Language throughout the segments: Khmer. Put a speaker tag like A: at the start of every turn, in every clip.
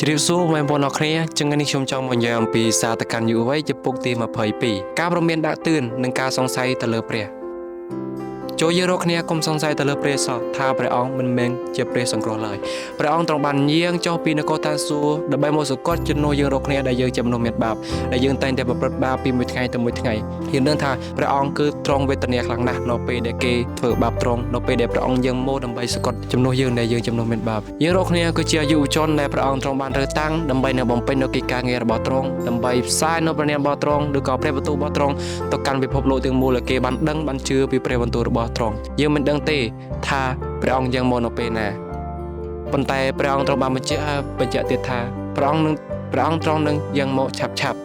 A: ជ្រាបសួរបងប្អូនអរគ្នាចឹងនេះខ្ញុំចង់មកនិយាយអំពីសារតកម្មយុវវ័យចំពុកទី22ការព្រមានដាក់ទឿននិងការសង្ស័យទៅលើព្រះចូលយើងរកគ្នាកុំសង្ស័យទៅលើព្រះសោះថាព្រះអង្គមិនមែនជាព្រះសង្គ្រោះឡើយព្រះអង្គទ្រង់បានយាងចុះពីនគរតាសួរដើម្បីមកសង្កត់ជំនួសយើងរកគ្នាដែលយើងជាមនុស្សមានបាបដែលយើងតែងតែប្រព្រឹត្តបាបពីមួយថ្ងៃទៅមួយថ្ងៃយើងដឹងថាព្រះអង្គគឺទ្រង់វេទនាខ្លាំងណាស់នៅពេលដែលគេធ្វើបាបទ្រង់នៅពេលដែលព្រះអង្គយាងមកដើម្បីសង្កត់ជំនួសយើងដែលយើងជាមនុស្សមានបាបយើងរកគ្នាគឺជាយុវជនដែលព្រះអង្គទ្រង់បានរើសតាំងដើម្បីនៅបំពេញនូវកិច្ចការងាររបស់ទ្រង់ដើម្បីផ្សាយនូវព្រះនាមរបស់ទ្រង់ឬក៏ព្រះបន្ទូលរបស់ទ្រង់ទៅកាន់ពិភពលោកទាំងមូលឲ្យគេបានដឹងបានជឿពីព្រះបន្ទូលរបស់ទ្រង់យើងមិនដឹងទេថាព្រះអង្គយ៉ាងមកនៅពេលណាប៉ុន្តែព្រះអង្គទ្រង់បានបញ្ជាក់ទៀតថាព្រះអង្គទ្រង់នឹងយ៉ាងមកឆាប់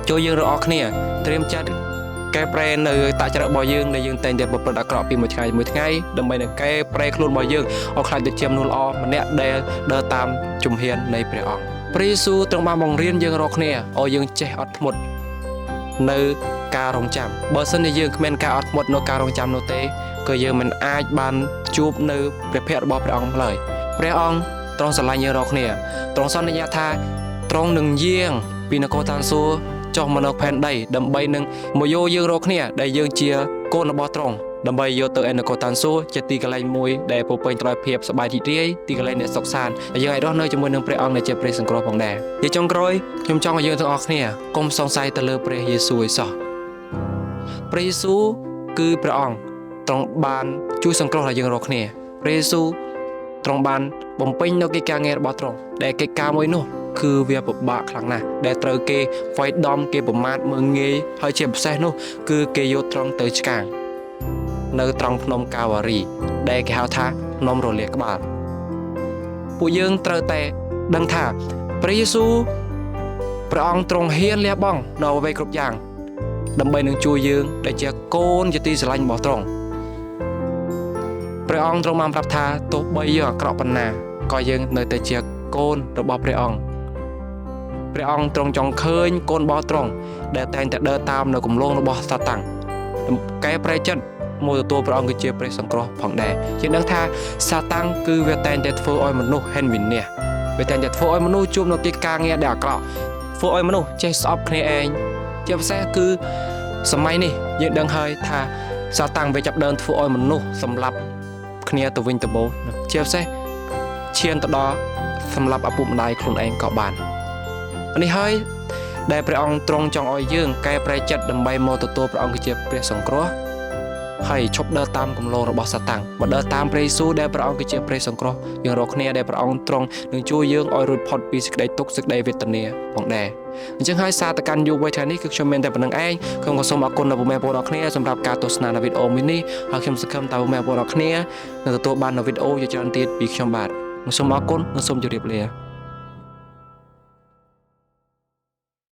A: ចូលយើងរកគ្នាត្រៀមចាត់កែប្រែនៅតចរិតរបស់យើងដែលយើងតែងតែប្រព្រឹត្តអាក្រក់ពីមួយថ្ងៃមួយថ្ងៃដើម្បីនឹងកែប្រែខ្លួនរបស់យើងឲ្យខ្លាចទៅជាមនុស្សល្អម្នាក់ដែលដើរតាមជំហាននៃព្រះអង្គព្រះយេស៊ូវទ្រង់បានបង្រៀនយើងរកគ្នាឲ្យយើងចេះអត់ធ្មត់នៅការរងចាំបើសិនជាយើងគ្មានការអត់ធ្មត់នៅការរងចាំនោះទេក៏យើងមិនអាចបានជួបនៅព្រះភ័ក្ត្ររបស់ព្រះអង្គឡើយព្រះអង្គទ្រង់ស្រឡាញ់យើងរាល់គ្នាទ្រង់សន្យាថាទ្រង់នឹងយាងពីនគរឋានសួគ៌ចុះមកនៅផែនដីដើម្បីនឹងមកយកយើងរាល់គ្នាដែលយើងជាកូនរបស់ទ្រង់ដើម្បីយកទៅឯនគរឋានសួគ៌ជាទីកន្លែងមួយដែលពោពេញដោយភាពសប្បាយរីករាយទីកន្លែងអ្នកសុខសាន្តហើយយើងអាចរស់នៅជាមួយនឹងព្រះអង្គដែលជាព្រះសង្គ្រោះផងដែរជាចុងក្រោយខ្ញុំចង់ឲ្យយើងទាំងអស់គ្នាកុំសង្ស័យទៅលើព្រះយេស៊ូវឯសោះព្រះយេស៊ូវគឺព្រះអង្គទ្រង់បានជួយសង្គ្រោះដល់យើងរាល់គ្នាព្រះយេស៊ូវទ្រង់បានបំពេញនូវកិច្ចការងាររបស់ទ្រង់ដែលកិច្ចការមួយនោះគឺវាពិបាកខ្លាំងណាស់ដែលត្រូវគេវាយដំគេប្រមាថមើងងាយហើយជាពិសេសនោះគឺគេយកទ្រង់ទៅឆ្កាងនៅត្រង់ភ្នំកាវ៉ារីដែលគេហៅថាភ្នំរលាកក្បាលពួកយើងត្រូវតែដឹងថាព្រះយេស៊ូវព្រះអង្គទ្រង់ហ៊ានលះបង់នៅអ្វីគ្រប់យ៉ាងដើម្បីនឹងជួយយើងដែលជាកូនជាទីស្រឡាញ់របស់ទ្រង់ព្រះអង្គទ្រង់បានប្រាប់ថាទោះបីយើងអាក្រក់ប៉ុណ្ណាក៏យើងនៅតែជាកូនរបស់ព្រះអង្គទ្រង់ចង់ឃើញកូនរបស់ទ្រង់ដែលតែងតែដើរតាមនៅគំលងរបស់សាតាំងកែប្រែចិត្តមកទទួលព្រះអង្គគឺជាព្រះសង្គ្រោះផងដែរយើងដឹងថាសាតាំងគឺវាតែងតែធ្វើឲ្យមនុស្សហេនវិនាសវាតែងតែធ្វើឲ្យមនុស្សជួបនៅកិច្ចការងារដែលអាក្រក់ធ្វើឲ្យមនុស្សចេះស្អប់គ្នាឯងជាពិសេសគឺសម័យនេះយើងដឹងហើយថាសាតាំងវាចាប់ដើមធ្វើឲ្យមនុស្សសម្លាប់គ្នាទៅវិញទៅមកជាពិសេសឈានទៅដល់សម្លាប់ឪពុកម្ដាយខ្លួនឯងក៏បាននេះហើយដែលព្រះអង្គទ្រង់ចង់ឲ្យយើងកែប្រែចិត្តដើម្បីមកទទួលព្រះអង្គគឺជាព្រះសង្គ្រោះហើយឈប់ដើរតាមគំលងរបស់សាតាំងមកដើរតាមព្រះយេស៊ូវដែលព្រះអង្គគឺជាព្រះសង្គ្រោះយើងរកគ្នាដែលព្រះអង្គទ្រង់នឹងជួយយើងឲ្យរួចផុតពីសេចក្តីទុក្ខសេចក្តីវេទនាផងដែរអញ្ចឹងហើយសារតកម្មយុវវ័យថ្ងៃនេះគឺខ្ញុំមានតែប៉ុណ្្នឹងឯងខ្ញុំក៏សូមអរគុណដល់ពុកម៉ែបងប្អូនអរគ្នាសម្រាប់ការទស្សនានៅវីដេអូមួយនេះហើយខ្ញុំសង្ឃឹមថាពុកម៉ែបងប្អូនអរគ្នានឹងទទួលបាននៅវីដេអូជាច្រើនទៀតពីខ្ញុំបាទសូមអរគុណនិងសូមជម្រាបលា